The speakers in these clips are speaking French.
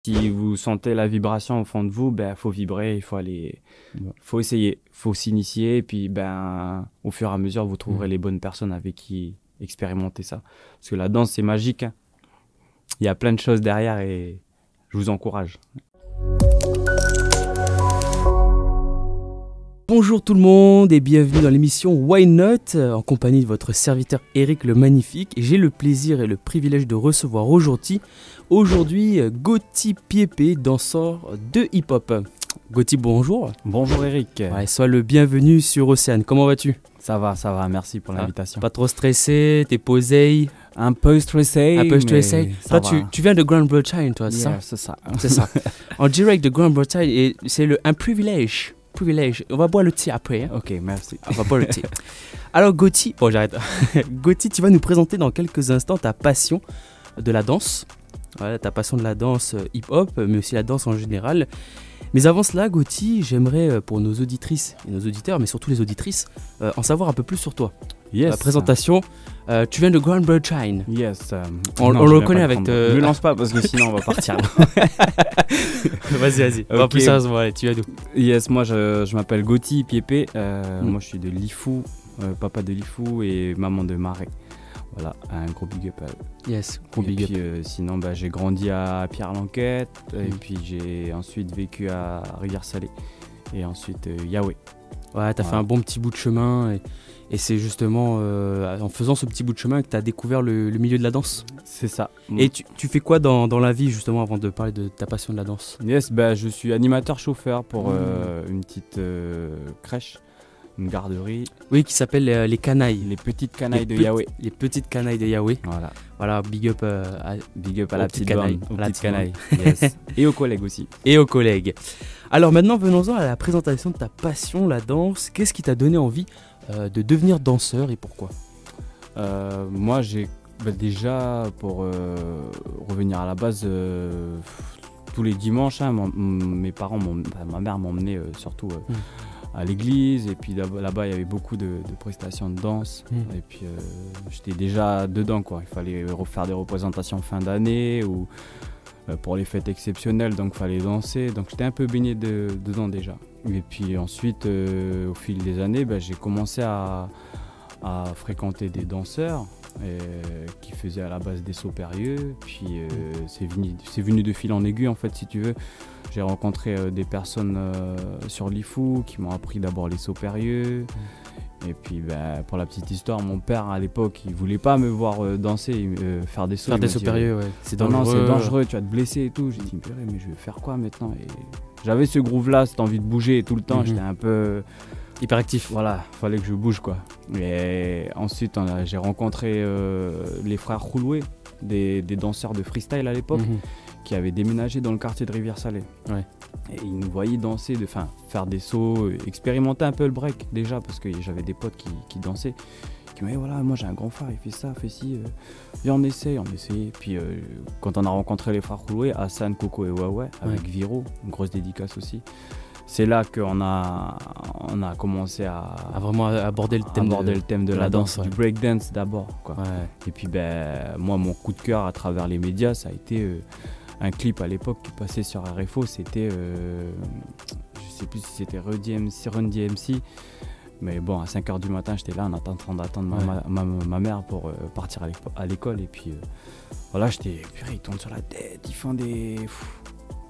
Si vous sentez la vibration au fond de vous, ben faut vibrer, il faut aller, faut essayer, faut s'initier, et puis ben au fur et à mesure vous trouverez les bonnes personnes avec qui expérimenter ça. Parce que la danse c'est magique, hein. Il y a plein de choses derrière et je vous encourage. Bonjour tout le monde et bienvenue dans l'émission Why Not en compagnie de votre serviteur Eric le Magnifique. Et j'ai le plaisir et le privilège de recevoir aujourd'hui Gotti Piépé, danseur de hip-hop. Gotti, bonjour. Bonjour Eric. Ouais, sois le bienvenu sur Océane. Comment vas-tu? Ça va, merci pour l'invitation. Pas trop stressé, t'es posé? Un peu stressé. Un peu stressé. Toi, tu viens de Grande-Bretagne, toi, c'est yeah, ça? C'est ça. En direct de Grande-Bretagne et c'est un privilège. On va boire le thé après. Hein. Ok, merci. On va boire le thé. Alors Gotti, bon j'arrête. Gotti, tu vas nous présenter dans quelques instants ta passion de la danse. Voilà, ta passion de la danse hip-hop, mais aussi la danse en général. Mais avant cela, Gotti, j'aimerais pour nos auditrices et nos auditeurs, mais surtout les auditrices, en savoir un peu plus sur toi. Yes. La présentation, tu viens de Grande-Bretagne. Yes. On le reconnaît avec... Ne me lance pas parce que sinon on va partir. Vas-y. On va plus sérieusement, allez, tu vas d'où? Yes, moi je m'appelle Gotti Piépé. Moi je suis de Lifou, papa de Lifou et maman de Marais. Voilà, un gros big up à eux. Yes, gros big up. Sinon, j'ai grandi à Pierre-Lanquette et puis j'ai ensuite vécu à Rivière-Salée et ensuite Yahweh. Ouais, t'as fait un bon petit bout de chemin et c'est justement en faisant ce petit bout de chemin que t'as découvert le milieu de la danse. C'est ça. Et tu fais quoi dans la vie justement avant de parler de ta passion de la danse? Yes, je suis animateur-chauffeur pour une petite crèche. Une garderie. Oui, qui s'appelle les Canailles. Les petites canailles de Yahweh. Les petites canailles de Yahweh. Voilà, big up à la petite canaille. Yes. Et aux collègues aussi. Et aux collègues. Alors maintenant, venons-en à la présentation de ta passion, la danse. Qu'est-ce qui t'a donné envie de devenir danseur et pourquoi? Moi, j'ai déjà, pour revenir à la base, tous les dimanches, hein, mes parents, ma mère m'emmenait surtout... à l'église et puis là-bas il y avait beaucoup de prestations de danse et puis j'étais déjà dedans quoi. Il fallait refaire des représentations fin d'année ou pour les fêtes exceptionnelles, donc il fallait danser, donc j'étais un peu baigné dedans déjà. Et puis ensuite au fil des années j'ai commencé à fréquenter des danseurs qui faisaient à la base des sauts périlleux, puis c'est venu de fil en aiguille en fait si tu veux. J'ai rencontré des personnes sur Lifou qui m'ont appris d'abord les sauts périlleux. Et puis pour la petite histoire, mon père à l'époque il voulait pas me voir danser, faire des sauts. Faire des sauts périlleux, ouais. C'est dangereux, tu vas te blesser et tout. J'ai dit mais je vais faire quoi maintenant? Et j'avais ce groove là, cette envie de bouger tout le temps, j'étais un peu... hyperactif. Voilà, fallait que je bouge quoi. Et ensuite j'ai rencontré les frères Rouloué, des danseurs de freestyle à l'époque, qui avaient déménagé dans le quartier de Rivière-Salée. Ouais. Et ils nous voyaient danser, faire des sauts, expérimenter un peu le break déjà, parce que j'avais des potes qui dansaient, qui m'avaient dit voilà, moi j'ai un grand frère, il fait ça, fait ci, viens on essaye. Puis quand on a rencontré les frères Rouloué, Hassan, Coco et Waoué, avec Viro, une grosse dédicace aussi. C'est là qu'on a commencé à vraiment aborder le thème de la danse, du breakdance d'abord. Quoi. Ouais. Et puis moi, mon coup de cœur à travers les médias, ça a été un clip à l'époque qui passait sur RFO. C'était, je sais plus si c'était Run DMC. Mais bon, à 5h du matin, j'étais là en train d'attendre ma mère pour partir à l'école. Et puis voilà, purée, ils tournent sur la tête, ils font des...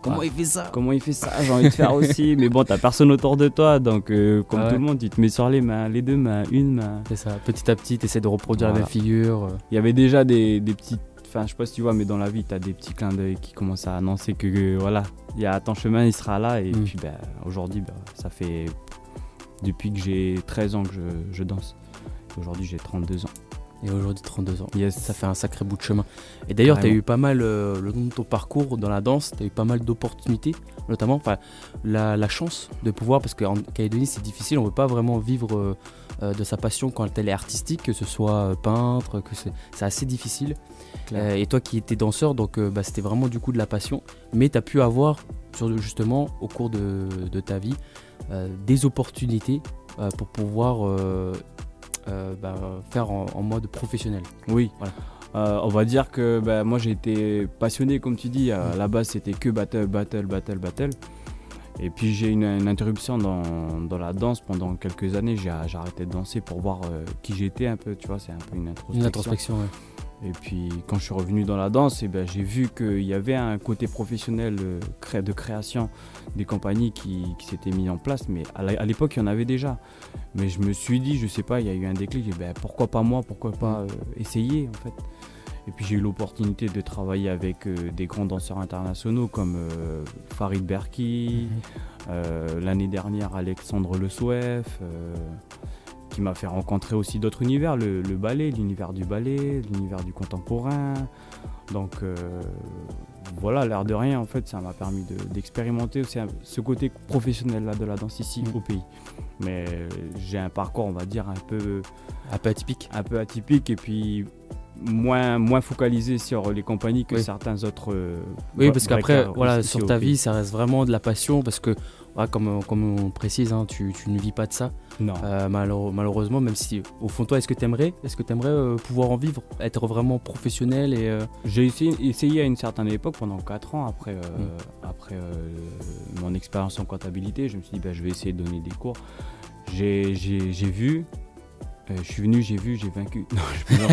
Comment il fait ça? Comment il fait ça? J'ai envie de faire aussi. Mais bon, t'as personne autour de toi. Donc, comme tout le monde, tu te mets sur les mains, les deux mains, une main. C'est ça. Petit à petit, tu essaies de reproduire la même figure. Il y avait déjà des petites... Enfin, je sais pas si tu vois, mais dans la vie, t'as des petits clins d'œil qui commencent à annoncer que voilà, il y a ton chemin, il sera là. Et puis, aujourd'hui, ça fait... Depuis que j'ai 13 ans que je danse. Aujourd'hui, j'ai 32 ans. Et aujourd'hui 32 ans, yes. Ça fait un sacré bout de chemin. Et d'ailleurs, tu as eu pas mal, le long de ton parcours dans la danse, tu as eu pas mal d'opportunités, notamment la chance de pouvoir, parce qu'en Calédonie c'est difficile, on ne veut pas vraiment vivre de sa passion quand elle est artistique, que ce soit peintre, que c'est assez difficile. Et toi qui étais danseur, donc c'était vraiment du coup de la passion, mais tu as pu avoir, justement, au cours de ta vie, des opportunités pour pouvoir... faire en mode professionnel. Oui, voilà. On va dire que moi j'ai été passionné comme tu dis, à la base c'était que battle. Et puis j'ai eu une interruption dans la danse pendant quelques années, j'ai arrêté de danser pour voir qui j'étais un peu, tu vois, c'est un peu une introspection. Une introspection, ouais. Et puis quand je suis revenu dans la danse, j'ai vu qu'il y avait un côté professionnel de création des compagnies qui s'était mis en place, mais à l'époque il y en avait déjà. Mais je me suis dit, je sais pas, il y a eu un déclic, pourquoi pas moi, pourquoi pas essayer en fait. Et puis j'ai eu l'opportunité de travailler avec des grands danseurs internationaux comme Farid Berki, l'année dernière Alexandre Le Souef, qui m'a fait rencontrer aussi d'autres univers, le ballet, l'univers du ballet, l'univers du contemporain. Donc voilà, l'air de rien, en fait, ça m'a permis d'expérimenter aussi ce côté professionnel-là de la danse ici au pays. Mais j'ai un parcours, on va dire, un peu atypique. Un peu atypique et puis moins focalisé sur les compagnies que certains autres. Oui, parce qu'après, voilà, sur ta vie, ça reste vraiment de la passion parce que, comme on précise, hein, tu ne vis pas de ça. Non. Malheureusement, même si au fond de toi, est-ce que tu aimerais pouvoir en vivre, être vraiment professionnel et J'ai essayé à une certaine époque, pendant 4 ans, après mon expérience en comptabilité, je me suis dit je vais essayer de donner des cours. J'ai vu. Je suis venu, j'ai vu, j'ai vaincu. Non,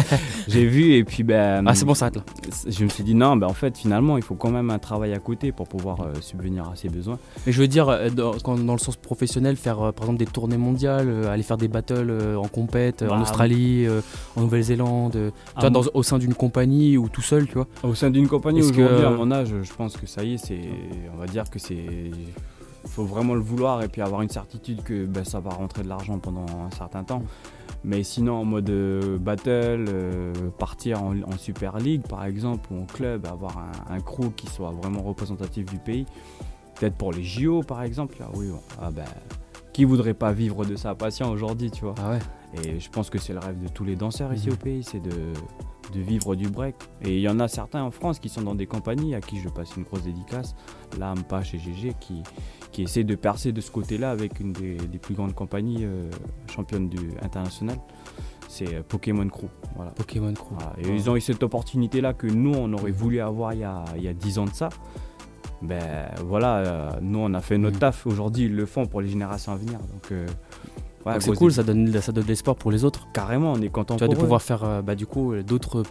j'ai vu et puis c'est bon, ça arrête là. Je me suis dit non, en fait finalement il faut quand même un travail à côté pour pouvoir subvenir à ses besoins. Mais je veux dire dans le sens professionnel, faire par exemple des tournées mondiales, aller faire des battles en compète en Australie, en Nouvelle-Zélande, au sein d'une compagnie ou tout seul, tu vois. Au sein d'une compagnie aujourd'hui à mon âge, je pense que ça y est, on va dire que c'est. Il faut vraiment le vouloir et puis avoir une certitude que ça va rentrer de l'argent pendant un certain temps. Mais sinon en mode battle, partir en Super League par exemple ou en club, avoir un crew qui soit vraiment représentatif du pays, peut-être pour les JO par exemple, qui voudrait pas vivre de sa passion aujourd'hui, tu vois. Et je pense que c'est le rêve de tous les danseurs ici au pays, c'est de vivre du break. Et il y en a certains en France qui sont dans des compagnies à qui je passe une grosse dédicace, là Ampache et GG, qui essaient de percer de ce côté-là avec une des plus grandes compagnies championnes internationales. C'est Pokémon Crew. Voilà. Pokémon Crew. Voilà. Et ils ont eu cette opportunité-là que nous, on aurait voulu avoir il y a 10 ans de ça. Nous, on a fait notre taf. Aujourd'hui, ils le font pour les générations à venir. Donc c'est cool, ça donne de l'espoir pour les autres. Carrément, on est content de pouvoir faire d'autres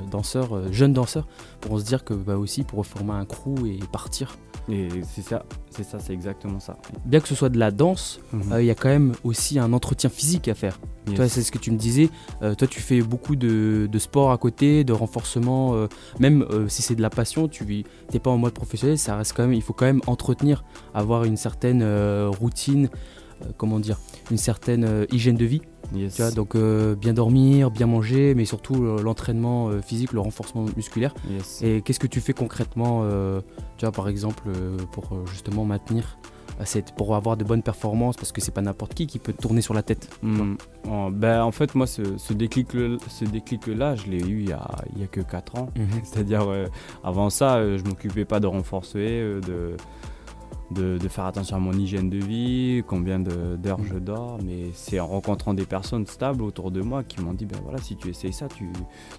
danseurs, jeunes danseurs, pour se dire que aussi pour former un crew et partir. Et c'est exactement ça. Bien que ce soit de la danse, il y a quand même aussi un entretien physique à faire. Yes. Toi, c'est ce que tu me disais. Toi, tu fais beaucoup de sport à côté, de renforcement. Même si c'est de la passion, tu n'es pas en mode professionnel, ça reste quand même. Il faut quand même entretenir, avoir une certaine routine. Une certaine hygiène de vie. Yes. Tu vois, donc bien dormir, bien manger, mais surtout l'entraînement physique, le renforcement musculaire. Yes. Et qu'est-ce que tu fais concrètement, tu vois, par exemple, pour justement maintenir pour avoir de bonnes performances, parce que c'est pas n'importe qui peut tourner sur la tête. En fait, moi, ce déclic-là, je l'ai eu il y a que 4 ans. C'est-à-dire, avant ça, je m'occupais pas de renforcer, de faire attention à mon hygiène de vie, combien d'heures je dors, mais c'est en rencontrant des personnes stables autour de moi qui m'ont dit si tu essayes ça,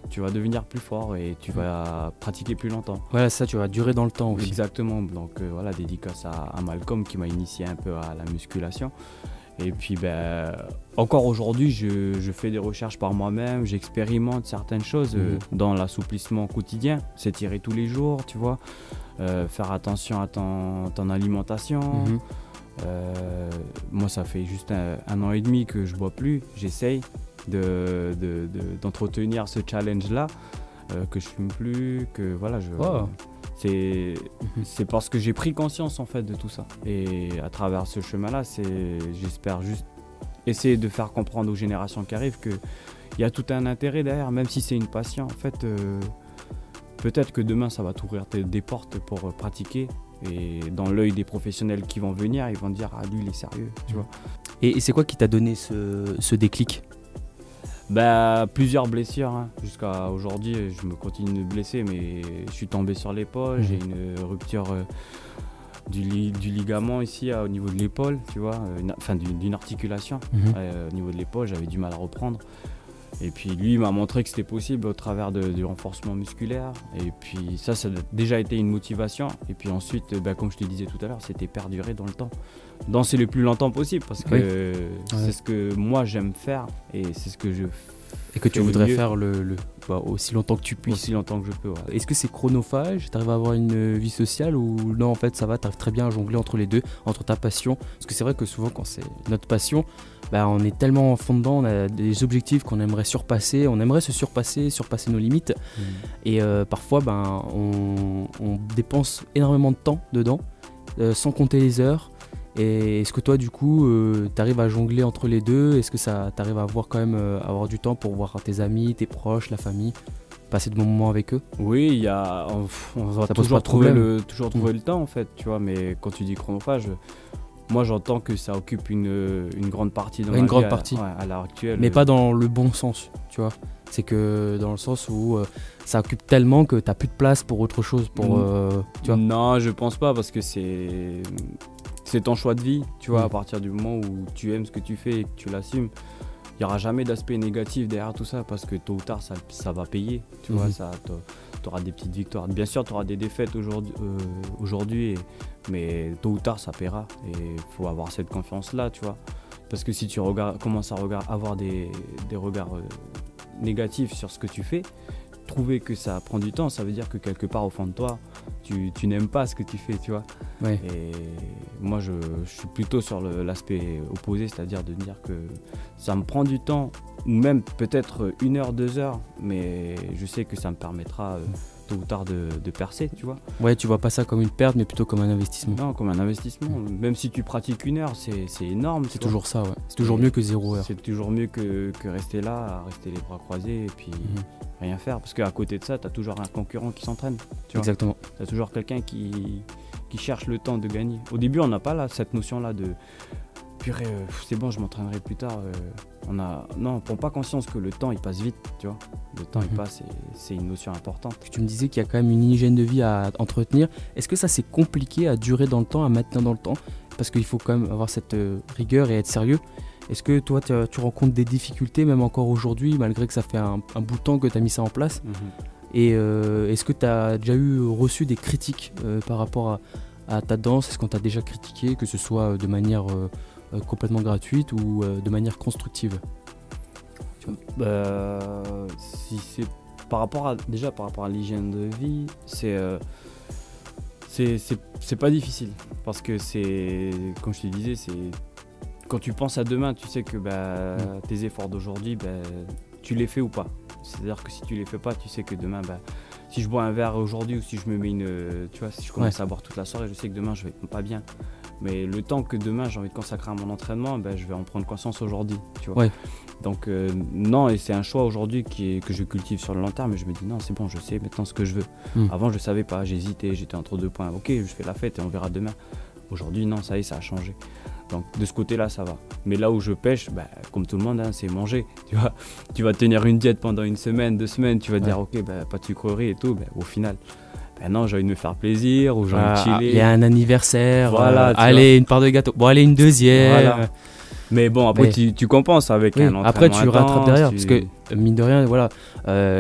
tu vas devenir plus fort et tu vas pratiquer plus longtemps. Voilà, ça, tu vas durer dans le temps aussi. Exactement, donc dédicace à Malcolm qui m'a initié un peu à la musculation. Et puis encore aujourd'hui, je fais des recherches par moi-même, j'expérimente certaines choses dans l'assouplissement quotidien, s'étirer tous les jours, tu vois. Faire attention à ton alimentation. Moi, ça fait juste un an et demi que je bois plus. J'essaye d'entretenir ce challenge-là, que je fume plus, que voilà. C'est parce que j'ai pris conscience en fait de tout ça. Et à travers ce chemin-là, j'espère juste essayer de faire comprendre aux générations qui arrivent qu'il y a tout un intérêt derrière, même si c'est une passion. En fait, peut-être que demain, ça va t'ouvrir des portes pour pratiquer. Et dans l'œil des professionnels qui vont venir, ils vont dire « Ah, lui, il est sérieux. » tu vois. Et c'est quoi qui t'a donné ce déclic ? Plusieurs blessures. Jusqu'à aujourd'hui, je me continue de blesser, mais je suis tombé sur l'épaule. J'ai une rupture du ligament ici au niveau de l'épaule, tu vois, d'une articulation. Au niveau de l'épaule, j'avais du mal à reprendre. Et puis lui il m'a montré que c'était possible au travers du renforcement musculaire. Et puis ça a déjà été une motivation. Et puis ensuite, comme je te disais tout à l'heure, c'était perdurer dans le temps. Danser le plus longtemps possible parce que c'est ce que moi j'aime faire et c'est ce que je fais. Et que tu voudrais faire aussi longtemps que tu puisses. Aussi longtemps que je peux. Est-ce que c'est chronophage? Tu arrives à avoir une vie sociale ou non, en fait ça va, tu arrives très bien à jongler entre les deux, entre ta passion? Parce que c'est vrai que souvent quand c'est notre passion, on est tellement en fond dedans, on a des objectifs qu'on aimerait surpasser, on aimerait se surpasser nos limites. Et parfois on dépense énormément de temps dedans, sans compter les heures. Et est-ce que toi du coup tu arrives à jongler entre les deux? Est-ce que tu arrives à avoir du temps pour voir tes amis, tes proches, la famille, passer de bons moments avec eux? Oui, on va toujours trouver le temps en fait, tu vois, mais quand tu dis chronophage, moi j'entends que ça occupe une grande partie de ma vie à l'heure actuelle. Mais pas dans le bon sens, tu vois. C'est que dans le sens où ça occupe tellement que t'as plus de place pour autre chose, tu vois. Non, je pense pas parce que c'est ton choix de vie, tu vois, à partir du moment où tu aimes ce que tu fais et que tu l'assumes, il n'y aura jamais d'aspect négatif derrière tout ça parce que tôt ou tard ça va payer, tu vois, tu auras des petites victoires. Bien sûr, tu auras des défaites aujourd'hui, mais tôt ou tard ça paiera et il faut avoir cette confiance-là, tu vois. Parce que si tu commences à avoir des regards négatifs sur ce que tu fais, trouver que ça prend du temps, ça veut dire que quelque part au fond de toi, tu n'aimes pas ce que tu fais, tu vois. Ouais. Et moi, je suis plutôt sur l'aspect opposé, c'est-à-dire de dire que ça me prend du temps, ou même peut-être 1 heure, 2 heures, mais je sais que ça me permettra tôt ou tard de percer, tu vois. Ouais, tu vois pas ça comme une perte, mais plutôt comme un investissement. Non, comme un investissement. Même si tu pratiques 1 heure, c'est énorme. C'est toujours ça, ouais. C'est toujours mieux que 0 heure. C'est toujours mieux que rester là, à rester les bras croisés et puis rien faire. Parce qu'à côté de ça, tu as toujours un concurrent qui s'entraîne. Exactement. Tu as toujours quelqu'un qui cherche le temps de gagner. Au début, on n'a pas cette notion-là de purée, c'est bon, je m'entraînerai plus tard. On prend pas conscience que le temps il passe vite, tu vois. Le temps il passe et c'est une notion importante. Tu me disais qu'il y a quand même une hygiène de vie à entretenir. Est-ce que ça c'est compliqué à durer dans le temps, à maintenir dans le temps? Parce qu'il faut quand même avoir cette rigueur et être sérieux. Est-ce que toi tu rencontres des difficultés même encore aujourd'hui, malgré que ça fait un bout de temps que tu as mis ça en place? Et est-ce que tu as déjà reçu des critiques par rapport à ta danse? Est-ce qu'on t'a déjà critiqué, que ce soit de manière complètement gratuite ou de manière constructive? Si c'est par rapport à l'hygiène de vie, c'est pas difficile parce que c'est, comme je te disais, c'est quand tu penses à demain, tu sais que tes efforts d'aujourd'hui, tu les fais ou pas. C'est-à-dire que si tu les fais pas, tu sais que demain, si je bois un verre aujourd'hui ou si je me mets si je commence à boire toute la soirée, je sais que demain je vais pas bien. Mais le temps que demain j'ai envie de consacrer à mon entraînement, je vais en prendre conscience aujourd'hui, tu vois. Donc non, et c'est un choix aujourd'hui que je cultive sur le long terme, mais je me dis non, c'est bon, je sais maintenant ce que je veux. Avant je savais pas, j'hésitais, j'étais entre 2 points. Ok, je fais la fête et on verra demain. Aujourd'hui non, ça y est, ça a changé. Donc de ce côté-là, ça va. Mais là où je pêche, comme tout le monde, c'est manger. Tu vois, tu vas tenir une diète pendant 1 semaine, 2 semaines, tu vas te dire ok, pas de sucreries et tout. Au final, non, j'ai envie de me faire plaisir ou j'ai envie de chiller. Il y a un anniversaire, allez, une part de gâteau. Bon, allez, une deuxième. Voilà. Mais bon, après tu compenses avec un entraînement. Après, tu rattrapes derrière. Parce que, mine de rien,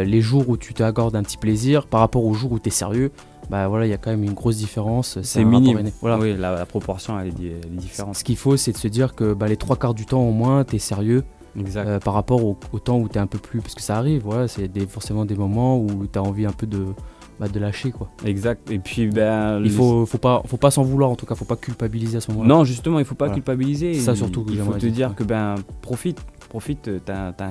les jours où tu t'accordes un petit plaisir par rapport aux jours où tu es sérieux, il y a quand même une grosse différence. C'est minime. Oui, la proportion elle est différente. Ce qu'il faut, c'est de se dire que les 3/4 du temps au moins, tu es sérieux. Exact. Par rapport au temps où tu es un peu plus. Parce que ça arrive, c'est forcément des moments où tu as envie un peu de lâcher, quoi. Exact. Et puis il faut pas s'en vouloir, en tout cas, faut pas culpabiliser à ce moment-là. Non, justement, il faut pas culpabiliser. Ça surtout. Il faut te dire que profite.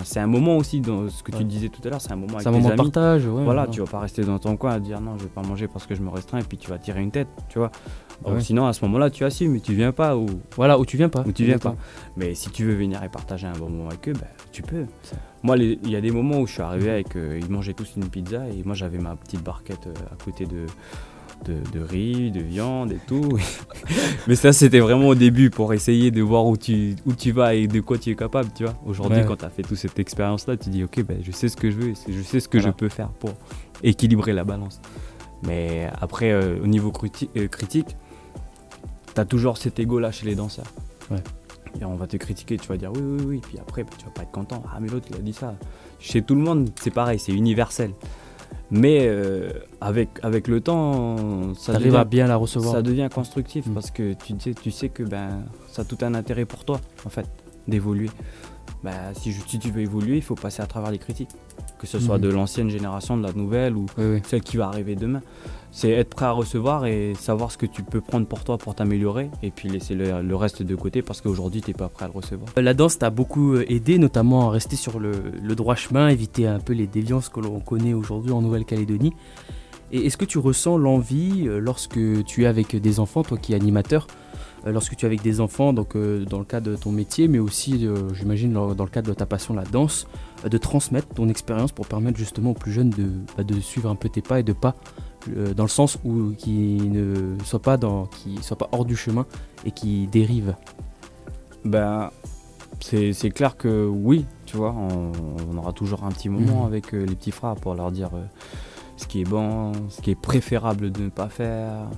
C'est un moment aussi, dans ce que tu disais tout à l'heure, c'est un moment avec tes amis. C'est un moment de partage, tu vas pas rester dans ton coin à dire non, je vais pas manger parce que je me restreins et puis tu vas tirer une tête, tu vois. Donc sinon à ce moment-là tu assumes mais tu viens pas ou tu viens pas. Mais si tu veux venir et partager un bon moment avec eux, tu peux. Moi il y a des moments où je suis arrivé avec ils mangeaient tous une pizza et moi j'avais ma petite barquette à côté de riz, de viande et tout. Mais ça c'était vraiment au début pour essayer de voir où tu vas et de quoi tu es capable, tu vois. Aujourd'hui quand tu as fait toute cette expérience là, tu dis ok, je sais ce que je veux, je sais ce que je peux faire pour équilibrer la balance. Mais après au niveau critique, tu as toujours cet ego là chez les danseurs. Et on va te critiquer, tu vas dire oui, oui, oui. Puis après, tu vas pas être content. Ah, mais l'autre, il a dit ça. Chez tout le monde, c'est pareil, c'est universel. Mais avec le temps, ça arrive à bien la recevoir. Ça devient constructif parce que tu sais que ça a tout un intérêt pour toi, en fait, d'évoluer. Si tu veux évoluer, il faut passer à travers les critiques. Que ce soit de l'ancienne génération, de la nouvelle ou celle qui va arriver demain. C'est être prêt à recevoir et savoir ce que tu peux prendre pour toi pour t'améliorer et puis laisser le reste de côté parce qu'aujourd'hui tu n'es pas prêt à le recevoir. La danse t'a beaucoup aidé, notamment à rester sur le droit chemin, éviter un peu les déviances que l'on connaît aujourd'hui en Nouvelle-Calédonie. Et est-ce que tu ressens l'envie lorsque tu es avec des enfants, toi qui es animateur, lorsque tu es avec des enfants, donc dans le cadre de ton métier, mais aussi j'imagine dans le cadre de ta passion, la danse, de transmettre ton expérience pour permettre justement aux plus jeunes de suivre un peu tes pas et de pas dans le sens où qui ne soit pas hors du chemin et qui dérive. C'est clair que oui, tu vois, on aura toujours un petit moment avec les petits frères pour leur dire ce qui est bon, ce qui est préférable de ne pas faire,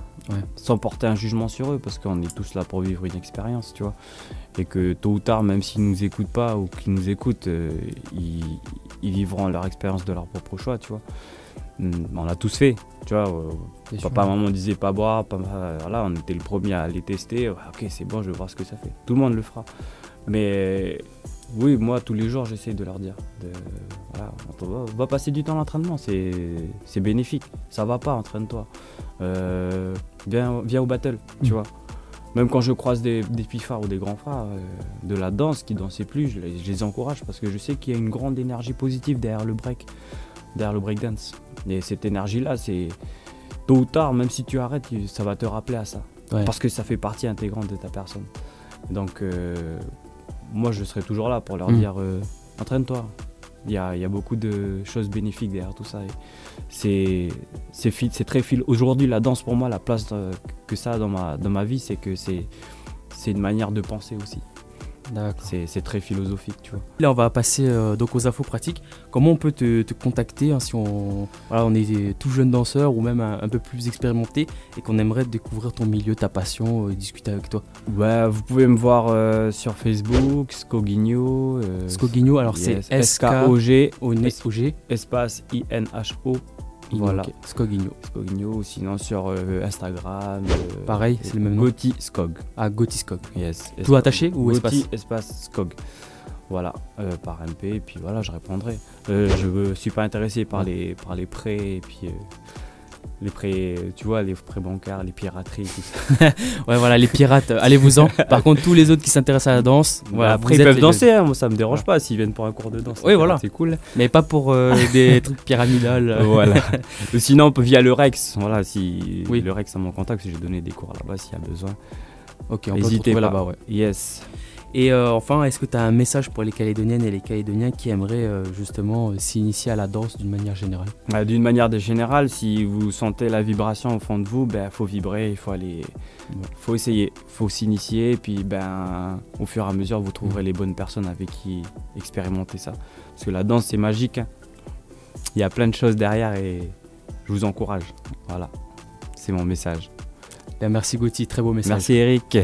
sans porter un jugement sur eux, parce qu'on est tous là pour vivre une expérience, tu vois. Et que tôt ou tard, même s'ils ne nous écoutent pas ou qu'ils nous écoutent, ils vivront leur expérience de leur propre choix, tu vois. On l'a tous fait, tu vois. Papa, maman disait pas boire, voilà, on était le premier à les tester. Ok, c'est bon, je vais voir ce que ça fait. Tout le monde le fera. Mais oui, moi, tous les jours, j'essaie de leur dire voilà, on va passer du temps à l'entraînement, c'est bénéfique. Ça va pas, entraîne-toi. Viens au battle, tu vois. Même quand je croise des petits frères ou des grands frères de la danse qui dansaient plus, je les encourage parce que je sais qu'il y a une grande énergie positive derrière le breakdance. Et cette énergie-là, c'est tôt ou tard, même si tu arrêtes, ça va te rappeler à ça. Parce que ça fait partie intégrante de ta personne. Donc, moi, je serai toujours là pour leur dire entraîne-toi. Il y a beaucoup de choses bénéfiques derrière tout ça. C'est très aujourd'hui, la danse, pour moi, la place que ça a dans ma vie, c'est que c'est une manière de penser aussi. C'est très philosophique, tu vois. Là, on va passer donc aux infos pratiques. Comment on peut te contacter si on est tout jeune danseur ou même un peu plus expérimenté et qu'on aimerait découvrir ton milieu, ta passion, discuter avec toi? Vous pouvez me voir sur Facebook, Skoginho. Skoginho, alors c'est S-K-O-G, espace I-N-H-O. Voilà, Skoginho. Ou sinon sur Instagram. Pareil, c'est le même nom. Gotti Skog. Ah, Gotti Skog. Yes. Tout attaché ou Gotti espace Skog. Voilà, par MP, et puis voilà, je répondrai. Je suis pas intéressé par les prêts, et puis les prêts, tu vois, les prêts bancaires, les pirateries, tout ça. Ouais, voilà, les pirates, allez-vous-en. Par contre, tous les autres qui s'intéressent à la danse, voilà, après ils peuvent danser, hein, moi ça me dérange pas s'ils viennent pour un cours de danse. Oui, voilà. C'est cool. Mais pas pour des trucs pyramidales. Voilà. Sinon, via le Rex, voilà, si le Rex a mon contact, j'ai donné des cours là-bas s'il y a besoin. Ok, on peut trouver là-bas, ouais. Yes. Et enfin, est-ce que tu as un message pour les Calédoniennes et les Calédoniens qui aimeraient justement s'initier à la danse d'une manière générale? D'une manière générale, si vous sentez la vibration au fond de vous, faut vibrer, il faut aller, faut essayer, faut s'initier, et puis au fur et à mesure, vous trouverez les bonnes personnes avec qui expérimenter ça. Parce que la danse, c'est magique, hein. Il y a plein de choses derrière et je vous encourage. Voilà, c'est mon message. Merci Gotti, très beau message. Merci Eric.